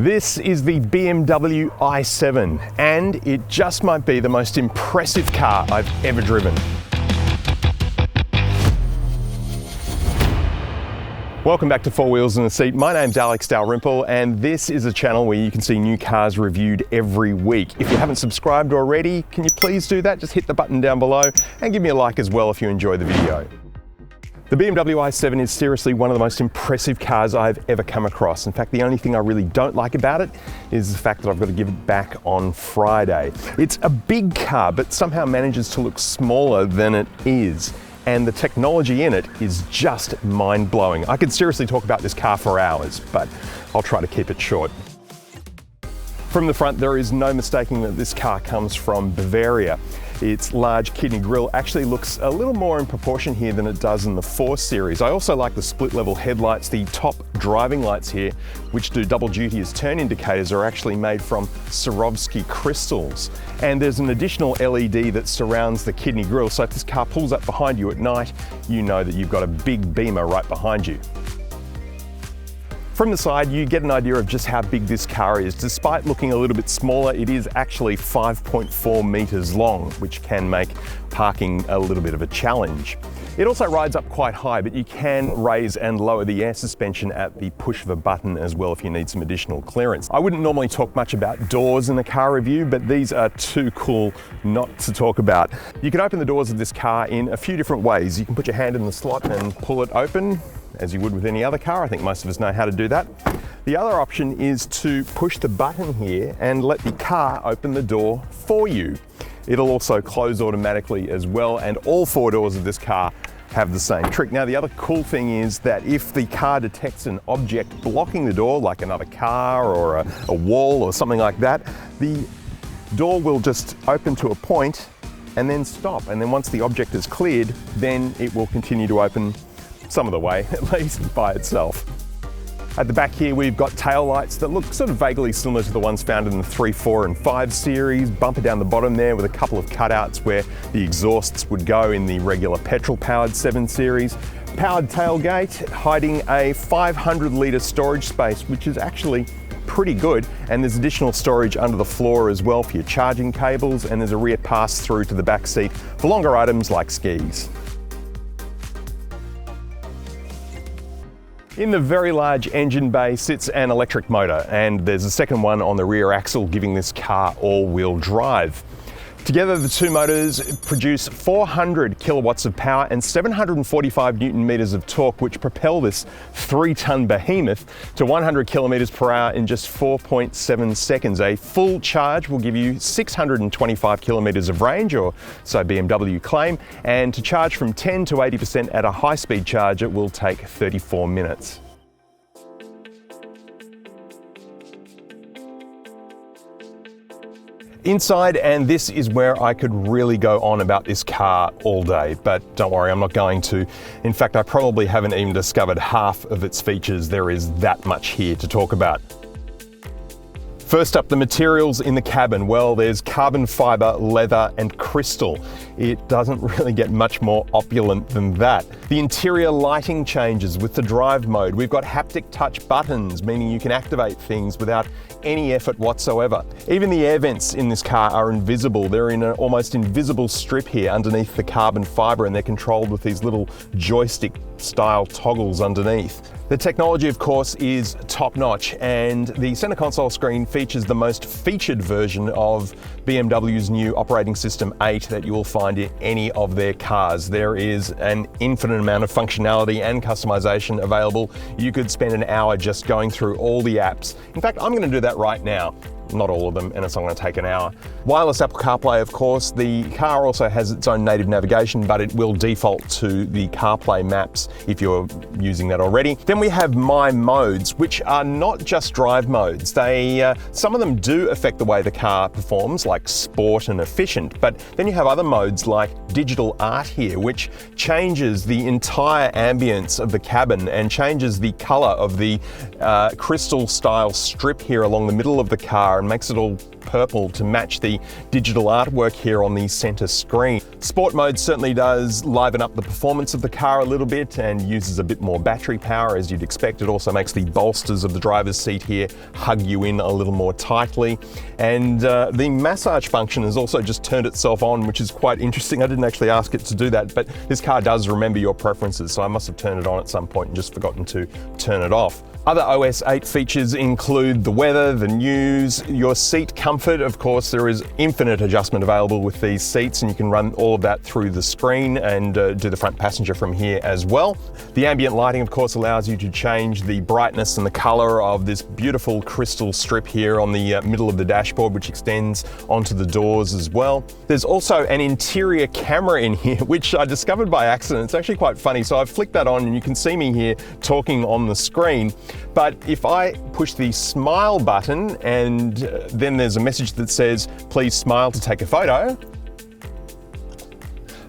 This is the BMW i7, and it just might be the most impressive car I've ever driven. Welcome back to Four Wheels in the Seat. My name's Alex Dalrymple, and this is a channel where you can see new cars reviewed every week. If you haven't subscribed already, can you please do that? Just hit the button down below and give me a like as well if you enjoy the video. The BMW i7 is seriously one of the most impressive cars I've ever come across. In fact, the only thing I really don't like about it is the fact that I've got to give it back on Friday. It's a big car, but somehow manages to look smaller than it is. And the technology in it is just mind-blowing. I could seriously talk about this car for hours, but I'll try to keep it short. From the front, there is no mistaking that this car comes from Bavaria. Its large kidney grille actually looks a little more in proportion here than it does in the 4 Series. I also like the split-level headlights. The top driving lights here, which do double duty as turn indicators, are actually made from Swarovski crystals. And there's an additional LED that surrounds the kidney grille, so if this car pulls up behind you at night, you know that you've got a big beamer right behind you. From the side, you get an idea of just how big this car is. Despite looking a little bit smaller, it is actually 5.4 meters long, which can make parking a little bit of a challenge. It also rides up quite high, but you can raise and lower the air suspension at the push of a button as well if you need some additional clearance. I wouldn't normally talk much about doors in a car review, but these are too cool not to talk about. You can open the doors of this car in a few different ways. You can put your hand in the slot and pull it open, as you would with any other car. I think most of us know how to do that. The other option is to push the button here and let the car open the door for you. It'll also close automatically as well, and all 4 doors of this car have the same trick. Now, the other cool thing is that if the car detects an object blocking the door, like another car or a wall or something like that, the door will just open to a point and then stop. And then once the object is cleared, then it will continue to open some of the way, at least by itself. At the back here, we've got tail lights that look sort of vaguely similar to the ones found in the 3, 4 and 5 Series. Bumper down the bottom there with a couple of cutouts where the exhausts would go in the regular petrol-powered 7 Series. Powered tailgate, hiding a 500 litre storage space, which is actually pretty good. And there's additional storage under the floor as well for your charging cables, and there's a rear pass-through to the back seat for longer items like skis. In the very large engine bay sits an electric motor, and there's a second one on the rear axle, giving this car all-wheel drive. Together, the 2 motors produce 400 kilowatts of power and 745 Newton meters of torque, which propel this 3-ton behemoth to 100 kilometers per hour in just 4.7 seconds. A full charge will give you 625 kilometers of range, or so BMW claim, and to charge from 10 to 80% at a high-speed charge, it will take 34 minutes. Inside, and this is where I could really go on about this car all day, but don't worry, I'm not going to. In fact, I probably haven't even discovered half of its features. There is that much here to talk about. First up, the materials in the cabin. Well, there's carbon fiber, leather, and crystal. It doesn't really get much more opulent than that. The interior lighting changes with the drive mode. We've got haptic touch buttons, meaning you can activate things without any effort whatsoever. Even the air vents in this car are invisible. They're in an almost invisible strip here underneath the carbon fiber, and they're controlled with these little joystick style toggles underneath. The technology, of course, is top-notch, and the center console screen features the most featured version of BMW's new operating system 8 that you will find in any of their cars. There is an infinite amount of functionality and customization available. You could spend an hour just going through all the apps. In fact, I'm going to do that right now. Not all of them, and it's not going to take an hour. Wireless Apple CarPlay, of course. The car also has its own native navigation, but it will default to the CarPlay maps if you're using that already. Then we have My Modes, which are not just drive modes. Some of them do affect the way the car performs, like sport and efficient, but then you have other modes like digital art here, which changes the entire ambience of the cabin and changes the color of the crystal style strip here along the middle of the car car and makes it all purple to match the digital artwork here on the center screen. Sport mode certainly does liven up the performance of the car a little bit and uses a bit more battery power as you'd expect. It also makes the bolsters of the driver's seat here hug you in a little more tightly. And the massage function has also just turned itself on, which is quite interesting. I didn't actually ask it to do that, but this car does remember your preferences, so I must have turned it on at some point and just forgotten to turn it off. Other OS 8 features include the weather, the news, your seat comfort. Of course, there is infinite adjustment available with these seats, and you can run all of that through the screen and do the front passenger from here as well. The ambient lighting, of course, allows you to change the brightness and the color of this beautiful crystal strip here on the middle of the dashboard, which extends onto the doors as well. There's also an interior camera in here, which I discovered by accident. It's actually quite funny. So I've flicked that on and you can see me here talking on the screen. But if I push the smile button and then there's a message that says, please smile to take a photo,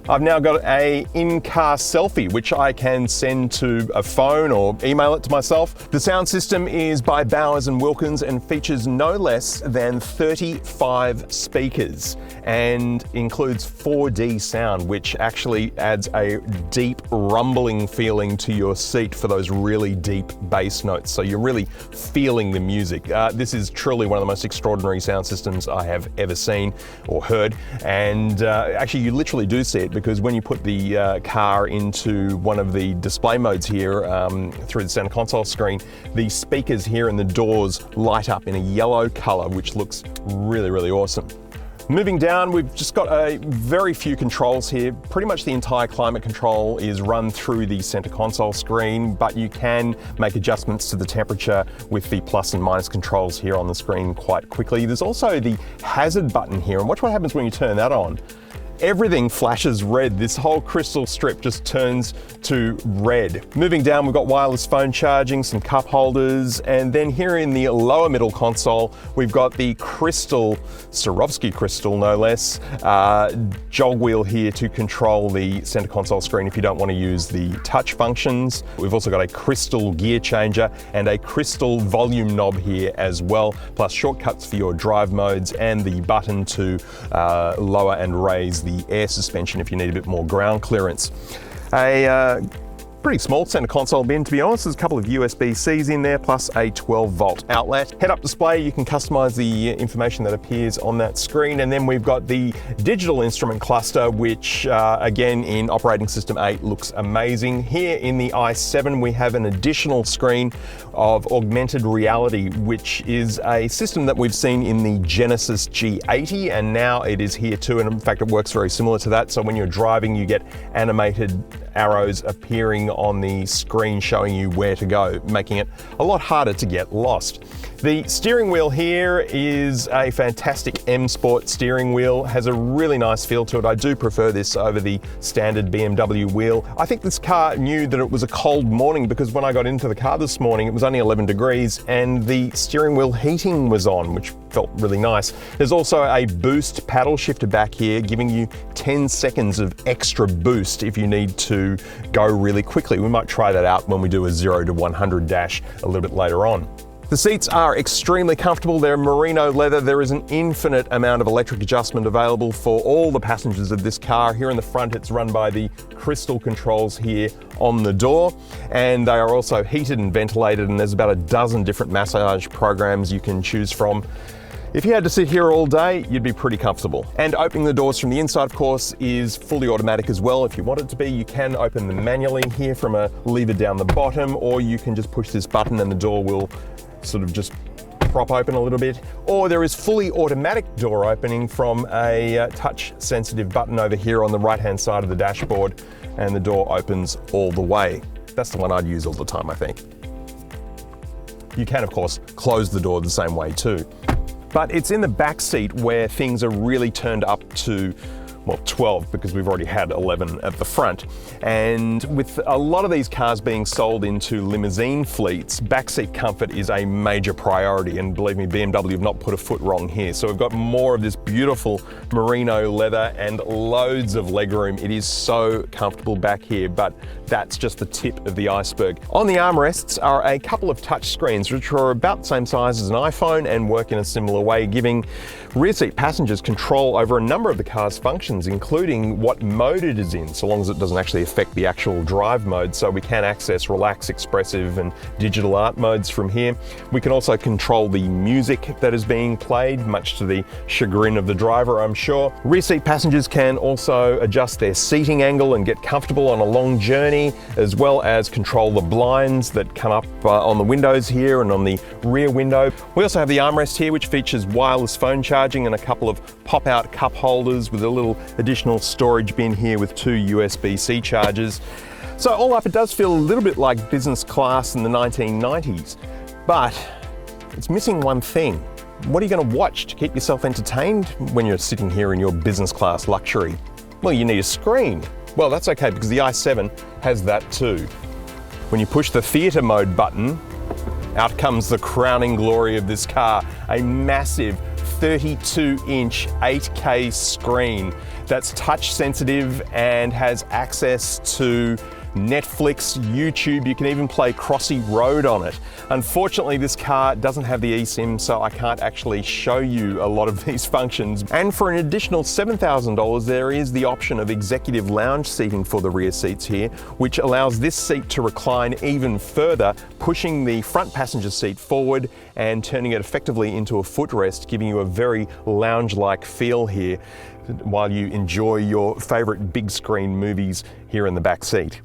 I've now got a in-car selfie, which I can send to a phone or email it to myself. The sound system is by Bowers & Wilkins and features no less than 35 speakers and includes 4D sound, which actually adds a deep rumbling feeling to your seat for those really deep bass notes. So you're really feeling the music. This is truly one of the most extraordinary sound systems I have ever seen or heard. And actually you literally do see it, because when you put the car into one of the display modes here through the center console screen, the speakers here and the doors light up in a yellow color, which looks really, really awesome. Moving down, we've just got a very few controls here. Pretty much the entire climate control is run through the center console screen, but you can make adjustments to the temperature with the plus and minus controls here on the screen quite quickly. There's also the hazard button here, and watch what happens when you turn that on. Everything flashes red. This whole crystal strip just turns to red. Moving down, we've got wireless phone charging, some cup holders, and then here in the lower middle console, we've got the crystal, Swarovski crystal no less, jog wheel here to control the center console screen if you don't want to use the touch functions. We've also got a crystal gear changer and a crystal volume knob here as well, plus shortcuts for your drive modes and the button to lower and raise the air suspension if you need a bit more ground clearance. A pretty small center console bin, to be honest. There's a couple of USB-Cs in there, plus a 12-volt outlet. Head-up display, you can customize the information that appears on that screen. And then we've got the digital instrument cluster, which again in operating system 8 looks amazing. Here in the i7, we have an additional screen of augmented reality, which is a system that we've seen in the Genesis G80, and now it is here too. And in fact, it works very similar to that. So when you're driving, you get animated arrows appearing on the screen showing you where to go, making it a lot harder to get lost. The steering wheel here is a fantastic M Sport steering wheel, has a really nice feel to it. I do prefer this over the standard BMW wheel. I think this car knew that it was a cold morning, because when I got into the car this morning, it was only 11 degrees and the steering wheel heating was on, which felt really nice. There's also a boost paddle shifter back here, giving you 10 seconds of extra boost if you need to go really quickly. We might try that out when we do a 0 to 100 dash a little bit later on. The seats are extremely comfortable. They're merino leather. There is an infinite amount of electric adjustment available for all the passengers of this car. Here in the front, it's run by the crystal controls here on the door, and they are also heated and ventilated, and there's about a dozen different massage programs you can choose from. If you had to sit here all day, you'd be pretty comfortable. And opening the doors from the inside, of course, is fully automatic as well. If you want it to be, you can open them manually here from a lever down the bottom, or you can just push this button and the door will sort of just prop open a little bit. Or there is fully automatic door opening from a touch sensitive button over here on the right hand side of the dashboard, and the door opens all the way. That's the one I'd use all the time, I think. You can, of course, close the door the same way too. But it's in the back seat where things are really turned up to well, 12 because we've already had 11 at the front. And with a lot of these cars being sold into limousine fleets, backseat comfort is a major priority, and believe me, BMW have not put a foot wrong here. So we've got more of this beautiful merino leather and loads of legroom. It is so comfortable back here, but that's just the tip of the iceberg. On the armrests are a couple of touch screens which are about the same size as an iPhone and work in a similar way, giving rear seat passengers control over a number of the car's functions, including what mode it is in, so long as it doesn't actually affect the actual drive mode. So we can access relax, expressive and digital art modes from here. We can also control the music that is being played, much to the chagrin of the driver, I'm sure. Rear seat passengers can also adjust their seating angle and get comfortable on a long journey, as well as control the blinds that come up on the windows here and on the rear window. We also have the armrest here, which features wireless phone charging and a couple of pop-out cup holders with a little additional storage bin here with 2 USB-C chargers. So all up, it does feel a little bit like business class in the 1990s, but it's missing one thing. What are you going to watch to keep yourself entertained when you're sitting here in your business class luxury? Well, you need a screen. Well, that's okay because the i7 has that too. When you push the theatre mode button, out comes the crowning glory of this car, a massive 32-inch 8K screen that's touch sensitive and has access to Netflix, YouTube. You can even play Crossy Road on it. Unfortunately, this car doesn't have the eSIM, so I can't actually show you a lot of these functions. And for an additional $7,000, there is the option of executive lounge seating for the rear seats here, which allows this seat to recline even further, pushing the front passenger seat forward and turning it effectively into a footrest, giving you a very lounge-like feel here while you enjoy your favorite big screen movies here in the back seat.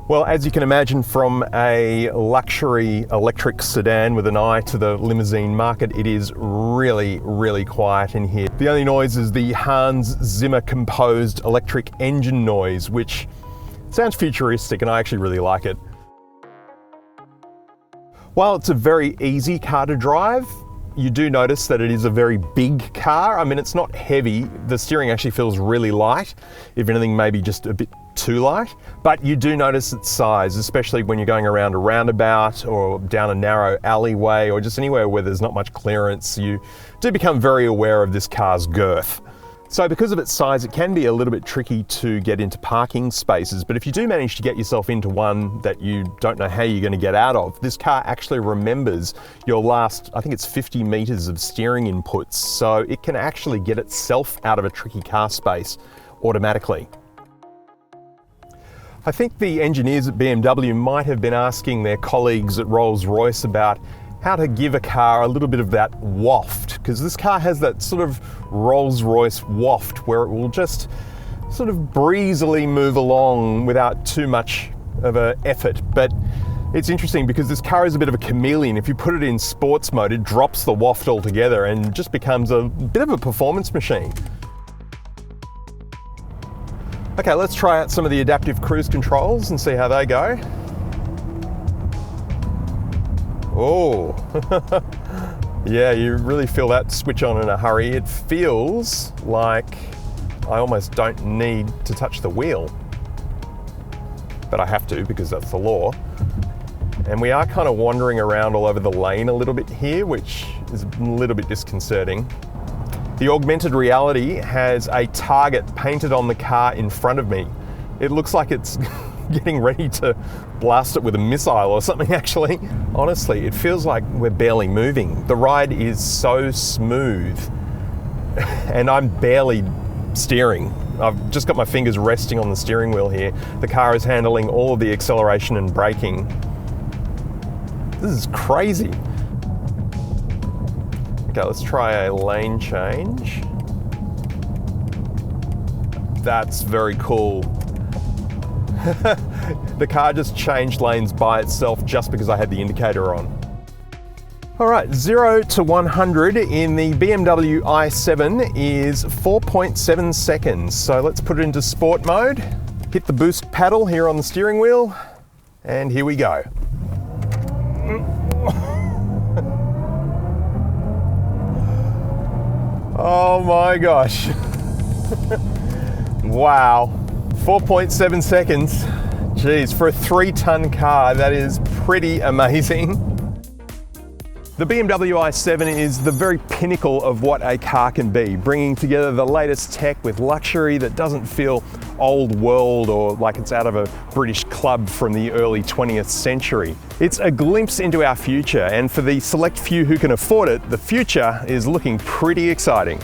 Well, as you can imagine, from a luxury electric sedan with an eye to the limousine market, it is really, really quiet in here. The only noise is the Hans Zimmer composed electric engine noise, which sounds futuristic and I actually really like it. While it's a very easy car to drive, you do notice that it is a very big car. I mean, it's not heavy. The steering actually feels really light. If anything, maybe just a bit too light. But you do notice its size, especially when you're going around a roundabout or down a narrow alleyway or just anywhere where there's not much clearance. You do become very aware of this car's girth. So because of its size, it can be a little bit tricky to get into parking spaces, but if you do manage to get yourself into one that you don't know how you're going to get out of, this car actually remembers your last, I think it's 50 meters of steering inputs, so it can actually get itself out of a tricky car space automatically. I think the engineers at BMW might have been asking their colleagues at Rolls-Royce about how to give a car a little bit of that waft, because this car has that sort of Rolls-Royce waft where it will just sort of breezily move along without too much of an effort. But it's interesting because this car is a bit of a chameleon. If you put it in sports mode, it drops the waft altogether and just becomes a bit of a performance machine. Okay, let's try out some of the adaptive cruise controls and see how they go. Oh, yeah, you really feel that switch on in a hurry. It feels like I almost don't need to touch the wheel, but I have to because that's the law. And we are kind of wandering around all over the lane a little bit here, which is a little bit disconcerting. The augmented reality has a target painted on the car in front of me. It looks like it's getting ready to blast it with a missile or something, actually. Honestly, it feels like we're barely moving. The ride is so smooth and I'm barely steering. I've just got my fingers resting on the steering wheel here. The car is handling all of the acceleration and braking. This is crazy. Okay, let's try a lane change. That's very cool. The car just changed lanes by itself just because I had the indicator on. All right, 0 to 100 in the BMW i7 is 4.7 seconds. So let's put it into sport mode, hit the boost paddle here on the steering wheel, and here we go. Oh my gosh. Wow. 4.7 seconds. Geez, for a 3-ton car, that is pretty amazing. The BMW i7 is the very pinnacle of what a car can be, bringing together the latest tech with luxury that doesn't feel old world or like it's out of a British club from the early 20th century. It's a glimpse into our future, and for the select few who can afford it, the future is looking pretty exciting.